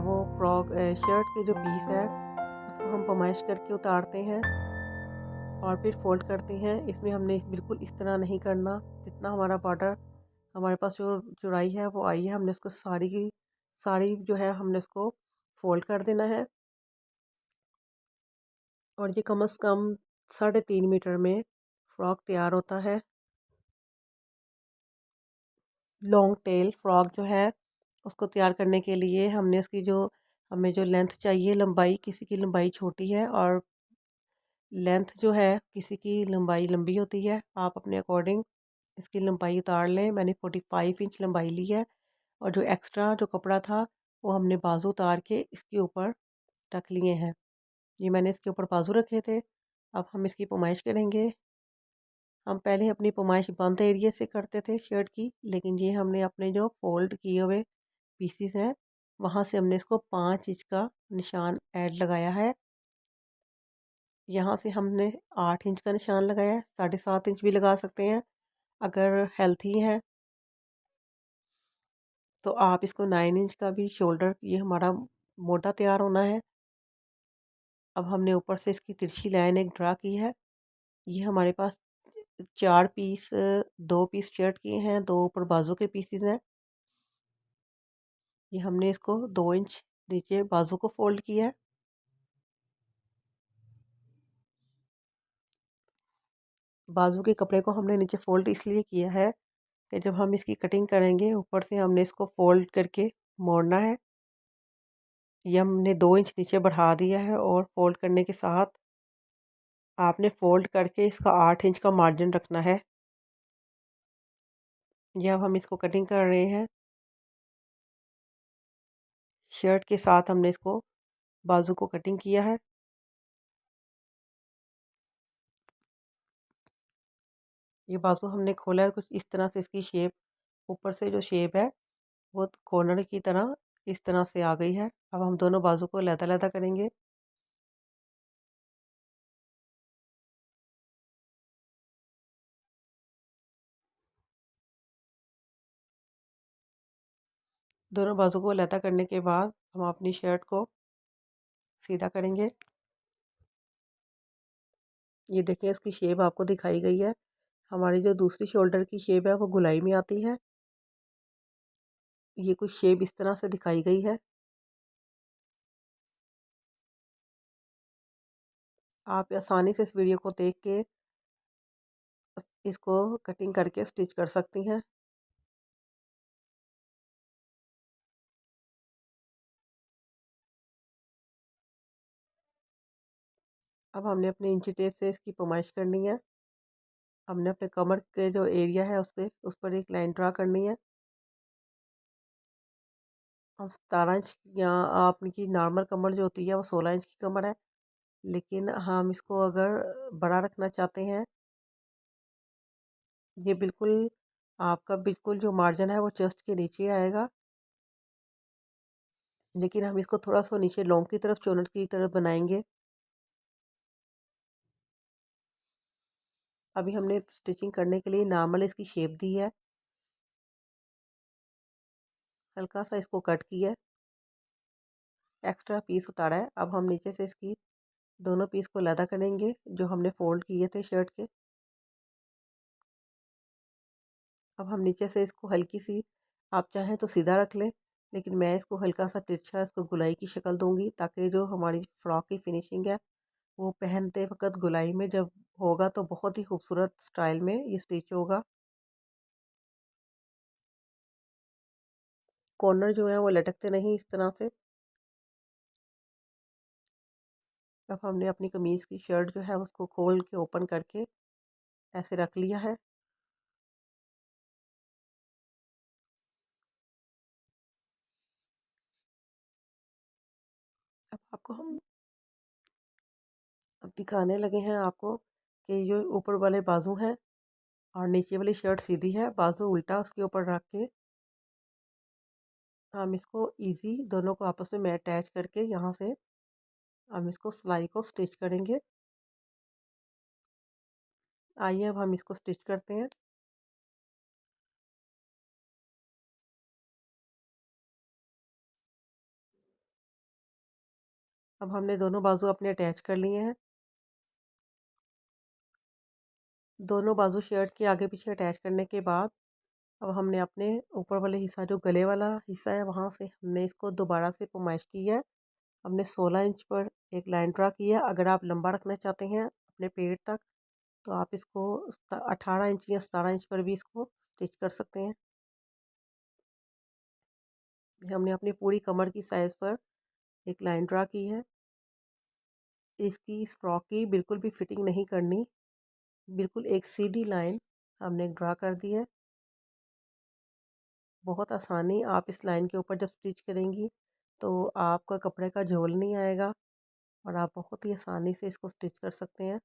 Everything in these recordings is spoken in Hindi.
वो शर्ट के जो पीस है उसको हम पमाइश करके उतारते हैं और फिर फोल्ड करते हैं। इसमें हमने बिल्कुल इस तरह नहीं करना। जितना हमारा बॉर्डर हमारे पास जो चौड़ाई है वो आई है, हमने उसको सारी की सारी जो है हमने उसको फोल्ड कर देना है। और ये कम से कम 3.5 मीटर में फ्रॉक तैयार होता है। लॉन्ग टेल फ्रॉक जो है उसको तैयार करने के लिए हमने उसकी जो हमें जो लेंथ चाहिए, लंबाई, किसी की लंबाई छोटी है और लेंथ जो है किसी की लंबाई लंबी होती है। आप अपने अकॉर्डिंग इसकी लंबाई उतार लें। मैंने 45 इंच लंबाई ली है और जो एक्स्ट्रा जो कपड़ा था वो हमने बाजू उतार के इसके ऊपर रख लिए हैं। ये मैंने इसके ऊपर बाजू रखे थे। अब हम इसकी पुमाइश करेंगे। हम पहले अपनी पुमाइश बंद एरिया से करते थे शर्ट की, लेकिन ये हमने अपने जो फोल्ड किए हुए पीसीस हैं वहाँ से हमने इसको 5 इंच का निशान ऐड लगाया है। यहाँ से हमने 8 इंच का निशान लगाया है। 7.5 इंच भी लगा सकते हैं अगर हेल्थी है तो। आप इसको 9 इंच का भी शोल्डर, ये हमारा मोटा तैयार होना है। अब हमने ऊपर से इसकी तिरछी लाइन एक ड्रा की है। ये हमारे पास 4 पीस, 2 पीस शर्ट के हैं, 2 ऊपर बाजू के पीसेस हैं। ये हमने इसको 2 इंच नीचे बाजू को फोल्ड किया है। बाजू के कपड़े को हमने नीचे फोल्ड इसलिए किया है कि जब हम इसकी कटिंग करेंगे ऊपर से हमने इसको फोल्ड करके मोड़ना है। ये हमने 2 इंच नीचे बढ़ा दिया है और फोल्ड करने के साथ आपने फोल्ड करके इसका 8 इंच का मार्जिन रखना है। ये अब हम इसको कटिंग कर रहे हैं। शर्ट के साथ हमने इसको बाजू को कटिंग किया है। ये बाजू हमने खोला है, कुछ इस तरह से इसकी शेप, ऊपर से जो शेप है वो कॉर्नर की तरह इस तरह से आ गई है। अब हम दोनों बाजू को लहदा करेंगे। दोनों बाजू को लहदा करने के बाद हम अपनी शर्ट को सीधा करेंगे। ये देखिए इसकी शेप आपको दिखाई गई है। हमारी जो दूसरी शोल्डर की शेप है वो गुलाई में आती है। ये कुछ शेप इस तरह से दिखाई गई है। आप आसानी से इस वीडियो को देख के इसको कटिंग करके स्टिच कर सकती हैं। अब हमने अपने इंची टेप से इसकी पैमाइश करनी है। हमने अपने कमर के जो एरिया है उसके उस पर एक लाइन ड्रा करनी है। हम 17 इंच, या आपकी नॉर्मल कमर जो होती है वो 16 इंच की कमर है, लेकिन हम इसको अगर बड़ा रखना चाहते हैं, ये बिल्कुल आपका बिल्कुल जो मार्जिन है वो चेस्ट के नीचे आएगा, लेकिन हम इसको थोड़ा सा नीचे लॉन्ग की तरफ, चोनट की तरफ बनाएंगे। अभी हमने स्टिचिंग करने के लिए नॉर्मल इसकी शेप दी है, हल्का सा इसको कट किया है, एक्स्ट्रा पीस उतारा है। अब हम नीचे से इसकी दोनों पीस को लदा करेंगे जो हमने फोल्ड किए थे शर्ट के। अब हम नीचे से इसको हल्की सी, आप चाहें तो सीधा रख लें, लेकिन मैं इसको हल्का सा तिरछा इसको गुलाई की शक्ल दूंगी, ताकि जो हमारी फ्रॉक की फिनिशिंग है वो पहनते वक्त गुलाई में जब होगा तो बहुत ही खूबसूरत स्टाइल में ये स्टिच होगा। कॉर्नर जो है वो लटकते नहीं इस तरह से। अब हमने अपनी कमीज़ की शर्ट जो है उसको खोल के ओपन करके ऐसे रख लिया है। अब आपको हम अब दिखाने लगे हैं आपको कि जो ऊपर वाले बाजू हैं और नीचे वाली शर्ट सीधी है, बाजू उल्टा उसके ऊपर रख के हम इसको इजी दोनों को आपस में अटैच करके यहाँ से हम इसको सिलाई को स्टिच करेंगे। आइए अब हम इसको स्टिच करते हैं। अब हमने दोनों बाजू अपने अटैच कर लिए हैं। दोनों बाजू शर्ट के आगे पीछे अटैच करने के बाद अब हमने अपने ऊपर वाले हिस्सा जो गले वाला हिस्सा है वहाँ से हमने इसको दोबारा से पुमाइश की है। हमने 16 इंच पर एक लाइन ड्रा की है। अगर आप लंबा रखना चाहते हैं अपने पेट तक तो आप इसको 18 इंच या 17 इंच पर भी इसको स्टिच कर सकते हैं। हमने अपनी पूरी कमर की साइज़ पर एक लाइन ड्रा की है। इसकी इस फ्रॉक की बिल्कुल भी फिटिंग नहीं करनी, बिल्कुल एक सीधी लाइन हमने ड्रा कर दी है। बहुत आसानी आप इस लाइन के ऊपर जब स्टिच करेंगी तो आपका कपड़े का झोल नहीं आएगा और आप बहुत ही आसानी से इसको स्टिच कर सकते हैं।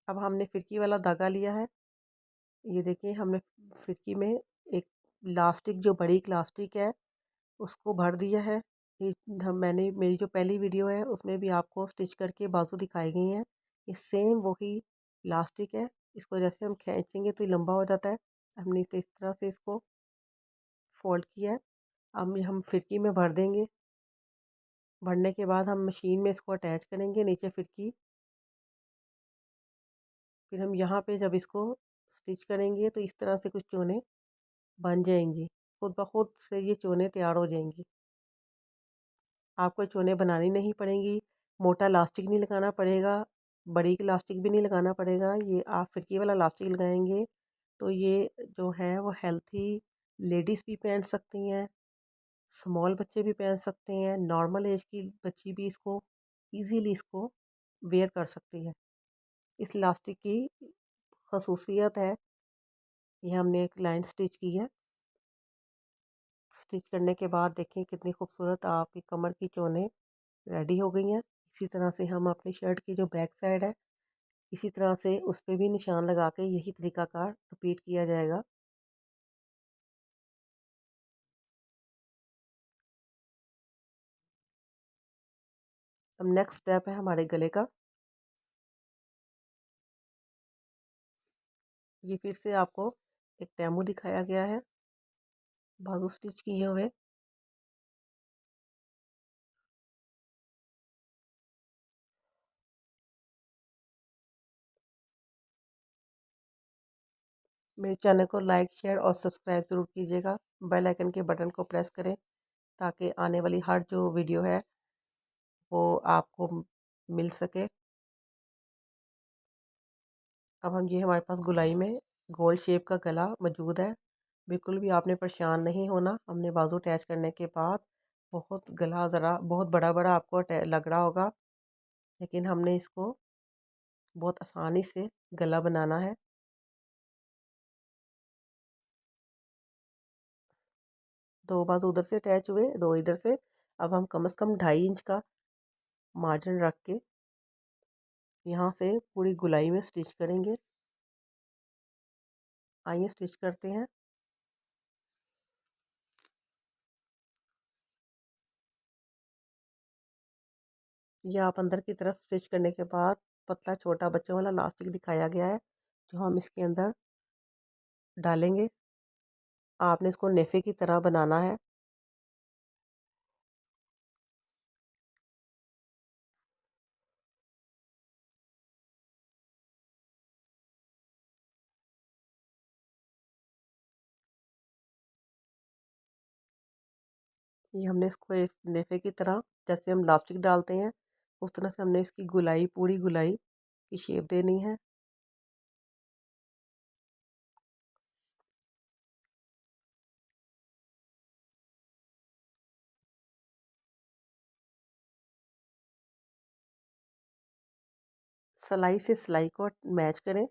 अब हमने फिरकी वाला धागा लिया है। ये देखिए हमने फिरकी में एक इलास्टिक जो बड़ी इलास्टिक है उसको भर दिया है। ये मैंने मेरी जो पहली वीडियो है उसमें भी आपको स्टिच करके बाजू दिखाई गई हैं। ये सेम वही इलास्टिक है। इसको जैसे हम खींचेंगे तो ये लंबा हो जाता है। हमने इस तरह से इसको फोल्ड किया है। अब हम फिरकी में भर देंगे। भरने के बाद हम मशीन में इसको अटैच करेंगे नीचे फिरकी। फिर हम यहाँ पे जब इसको स्टिच करेंगे तो इस तरह से कुछ चोने बन जाएंगी। खुद ब खुद से ये चोने तैयार हो जाएंगी। आपको चोने बनानी नहीं पड़ेंगी। मोटा इलास्टिक नहीं लगाना पड़ेगा, बड़ी इलास्टिक भी नहीं लगाना पड़ेगा। ये आप फिरकी वाला इलास्टिक लगाएंगे तो ये जो है वो हेल्थी लेडीज़ भी पहन सकती हैं, स्मॉल बच्चे भी पहन सकते हैं, नॉर्मल एज की बच्ची भी इसको इजीली इसको वेयर कर सकती है। इस इलास्टिक की खसूसियत है ये हमने एक लाइन स्टिच की है। स्टिच करने के बाद देखें कितनी खूबसूरत आपकी कमर की चोनें रेडी हो गई हैं। इसी तरह से हम अपनी शर्ट की जो बैक साइड है इसी तरह से उस पर भी निशान लगा के यही तरीकाकार रिपीट किया जाएगा। अब नेक्स्ट स्टेप है हमारे गले का। ये फिर से आपको एक डेमो दिखाया गया है बाजू स्टिच किए हुए। मेरे चैनल को लाइक शेयर और सब्सक्राइब ज़रूर कीजिएगा। बेल आइकन के बटन को प्रेस करें ताकि आने वाली हर जो वीडियो है वो आपको मिल सके। अब हम ये हमारे पास गुलाई में गोल शेप का गला मौजूद है। बिल्कुल भी आपने परेशान नहीं होना। हमने बाजू अटैच करने के बाद बहुत गला ज़रा बहुत बड़ा बड़ा आपको लग रहा होगा, लेकिन हमने इसको बहुत आसानी से गला बनाना है। दो बाजू उधर से अटैच हुए, दो इधर से। अब हम कम से कम 2.5 इंच का मार्जिन रख के यहाँ से पूरी गुलाई में स्टिच करेंगे। आइए स्टिच करते हैं। ये आप अंदर की तरफ स्टिच करने के बाद पतला छोटा बच्चों वाला लास्टिक दिखाया गया है जो हम इसके अंदर डालेंगे। आपने इसको नेफे की तरह बनाना है। ये हमने इसको एक नेफे की तरह जैसे हम लास्टिक डालते हैं उस तरह से हमने इसकी गुलाई पूरी गुलाई की शेप देनी है। सिलाई से सिलाई को मैच करें।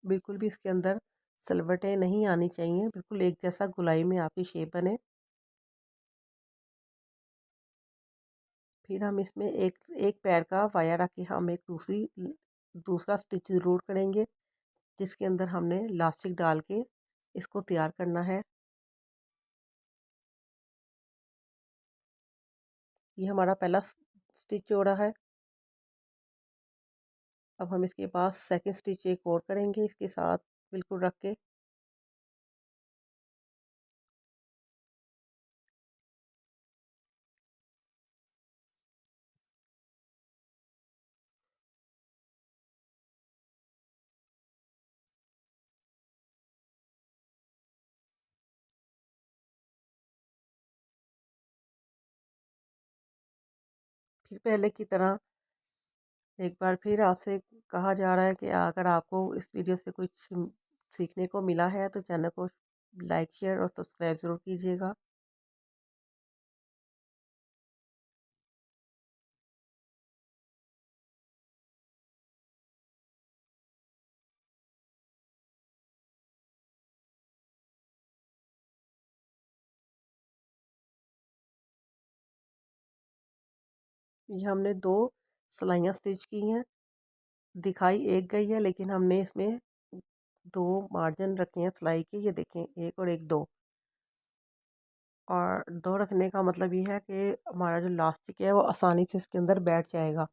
बिल्कुल भी इसके अंदर सलवटें नहीं आनी चाहिए। बिल्कुल एक जैसा गुलाई में आपकी शेप बने। फिर हम इसमें एक एक पैर का वाया रख के हम एक दूसरा स्टिच ज़रूर करेंगे जिसके अंदर हमने लास्टिक डाल के इसको तैयार करना है। ये हमारा पहला स्टिच हो रहा है। अब हम इसके पास सेकंड स्टिच एक और करेंगे इसके साथ बिल्कुल रख के। फिर पहले की तरह एक बार फिर आपसे कहा जा रहा है कि अगर आपको इस वीडियो से कुछ सीखने को मिला है तो चैनल को लाइक शेयर और सब्सक्राइब ज़रूर कीजिएगा। ये हमने 2 सिलाइयाँ स्टिच की हैं। दिखाई एक गई है लेकिन हमने इसमें 2 मार्जिन रखे हैं सिलाई के, ये देखें 1 और 1 2। और 2 रखने का मतलब ये है कि हमारा जो लास्टिक है वो आसानी से इसके अंदर बैठ जाएगा।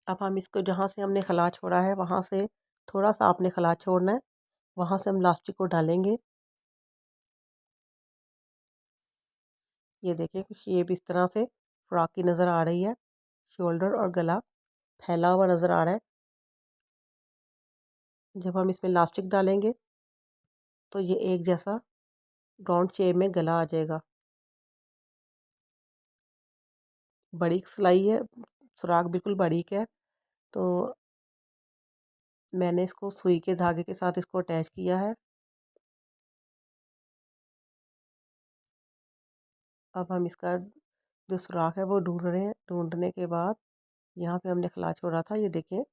अब हम इसको जहाँ से हमने खला छोड़ा है वहाँ से थोड़ा सा आपने खला छोड़ना है, वहाँ से हम लास्टिक को डालेंगे। ये देखिए शेप इस तरह से फ्रॉक की नज़र आ रही है। शोल्डर और गला फैला हुआ नज़र आ रहा है। जब हम इसमें लास्टिक डालेंगे तो ये एक जैसा राउंड शेप में गला आ जाएगा। बारीक सिलाई है, सुराख बिल्कुल बारीक है। तो मैंने इसको सुई के धागे के साथ इसको अटैच किया है। अब हम इसका जो सुराख है वो ढूंढ रहे हैं। ढूंढने के बाद यहाँ पे हमने खला छोड़ा था, ये देखें।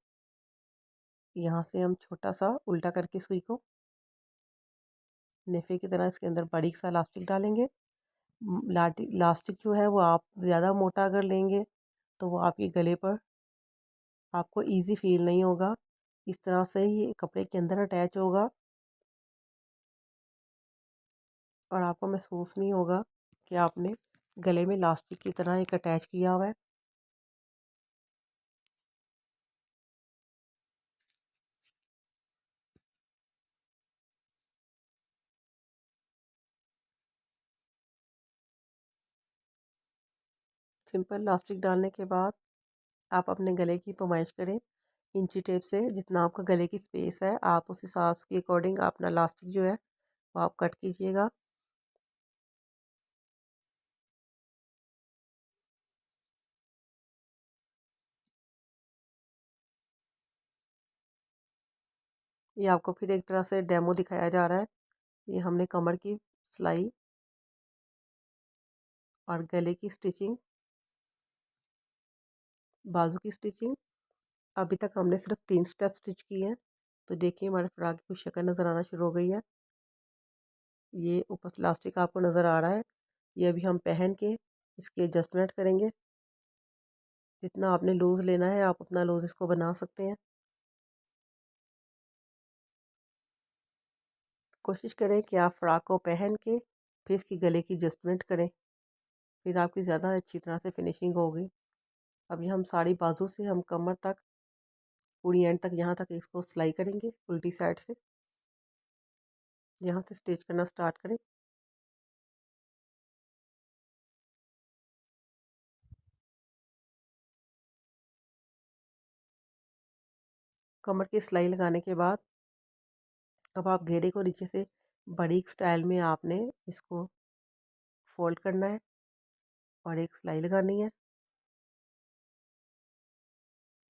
यहाँ से हम छोटा सा उल्टा करके सुई को नेफे की तरह इसके अंदर बारीक सा इलास्टिक डालेंगे। लास्टिक जो है वो आप ज़्यादा मोटा अगर लेंगे तो वो आपके गले पर आपको इजी फील नहीं होगा। इस तरह से ये कपड़े के अंदर अटैच होगा और आपको महसूस नहीं होगा कि आपने गले में लास्टिक की तरह एक अटैच किया हुआ है। सिंपल लास्टिक डालने के बाद आप अपने गले की पैमाइश करें इंची टेप से। जितना आपका गले की स्पेस है आप उस हिसाब के अकॉर्डिंग अपना लास्टिक जो है वो आप कट कीजिएगा। ये आपको फिर एक तरह से डेमो दिखाया जा रहा है। ये हमने कमर की सिलाई और गले की स्टिचिंग, बाजू की स्टिचिंग, अभी तक हमने सिर्फ 3 स्टेप स्टिच किए हैं। तो देखिए हमारे फ्रॉक की कुछ शक्ल नज़र आना शुरू हो गई है। ये ऊपर इलास्टिक आपको नज़र आ रहा है। ये अभी हम पहन के इसके एडजस्टमेंट करेंगे। जितना आपने लूज़ लेना है आप उतना लूज़ इसको बना सकते हैं। कोशिश करें कि आप फ्रॉक को पहन के फिर इसकी गले की एडजस्टमेंट करें, फिर आपकी ज़्यादा अच्छी तरह से फिनिशिंग होगी। अभी हम साड़ी बाजू से हम कमर तक पूरी एंड तक यहाँ तक इसको सिलाई करेंगे उल्टी साइड से। यहाँ से स्टिच करना स्टार्ट करें। कमर की सिलाई लगाने के बाद अब आप घेरे को नीचे से बारीक स्टाइल में आपने इसको फोल्ड करना है और एक सिलाई लगानी है।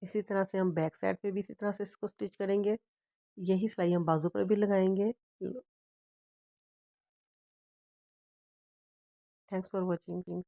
इसी तरह से हम बैक साइड पे भी इसी तरह से इसको स्टिच करेंगे। यही सिलाई हम बाजू पर भी लगाएंगे। Thanks for watching.